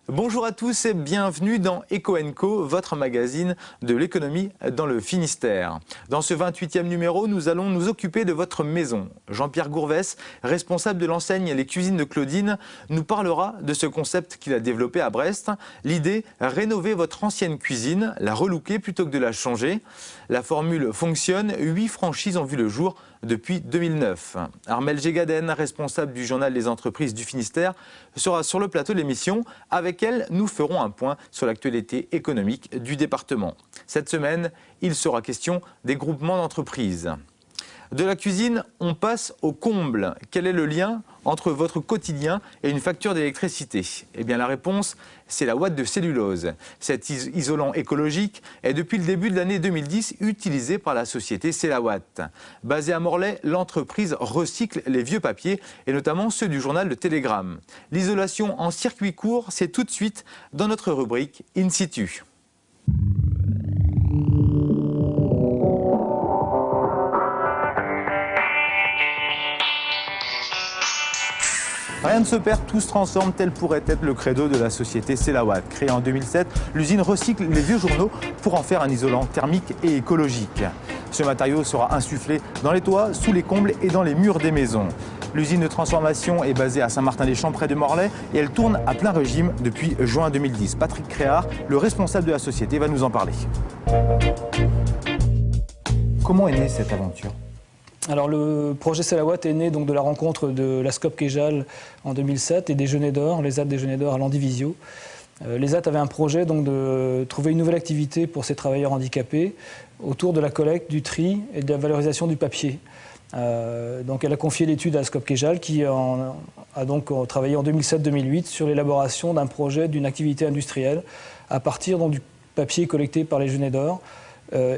Bonjour à tous et bienvenue dans Eco & Co, votre magazine de l'économie dans le Finistère. Dans ce 28e numéro, nous allons nous occuper de votre maison. Jean-Pierre Gourvès, responsable de l'enseigne Les Cuisines de Claudine, nous parlera de ce concept qu'il a développé à Brest. L'idée, rénover votre ancienne cuisine, la relooker plutôt que de la changer. La formule fonctionne, 8 franchises ont vu le jour depuis 2009. Armelle Gégaden, responsable du journal Les Entreprises du Finistère, sera sur le plateau de l'émission. Avec elle, nous ferons un point sur l'actualité économique du département. Cette semaine, il sera question des groupements d'entreprises. De la cuisine, on passe au comble. Quel est le lien entre votre quotidien et une facture d'électricité? Eh bien, la réponse, c'est la ouate de cellulose. Cet isolant écologique est depuis le début de l'année 2010 utilisé par la société Celawatt. Basée à Morlaix, l'entreprise recycle les vieux papiers et notamment ceux du journal Le Télégramme. L'isolation en circuit court, c'est tout de suite dans notre rubrique In situ. Rien ne se perd, tout se transforme, tel pourrait être le credo de la société Celawatt. Créée en 2007, l'usine recycle les vieux journaux pour en faire un isolant thermique et écologique. Ce matériau sera insufflé dans les toits, sous les combles et dans les murs des maisons. L'usine de transformation est basée à Saint-Martin-des-Champs près de Morlaix et elle tourne à plein régime depuis juin 2010. Patrick Créard, le responsable de la société, va nous en parler. Comment est née cette aventure ? Alors le projet Celawatt est né donc de la rencontre de la SCOP Quejal en 2007 et des Jeûnets d'Or, les ZAT des Jeûnets d'Or à Landivisio. Les ZAT avaient un projet donc de trouver une nouvelle activité pour ces travailleurs handicapés autour de la collecte, du tri et de la valorisation du papier. Donc elle a confié l'étude à la SCOP Quejal qui a donc travaillé en 2007-2008 sur l'élaboration d'un projet d'une activité industrielle à partir donc, du papier collecté par les Jeûnets d'Or.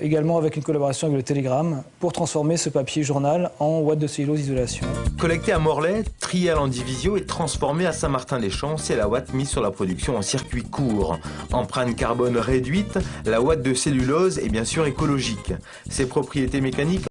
Également avec une collaboration avec le Télégramme pour transformer ce papier journal en ouate de cellulose isolation. Collecté à Morlaix, trié à Landivisio et transformé à Saint-Martin-des-Champs, Celawatt mise sur la production en circuit court. Empreinte carbone réduite, la ouate de cellulose est bien sûr écologique. Ses propriétés mécaniques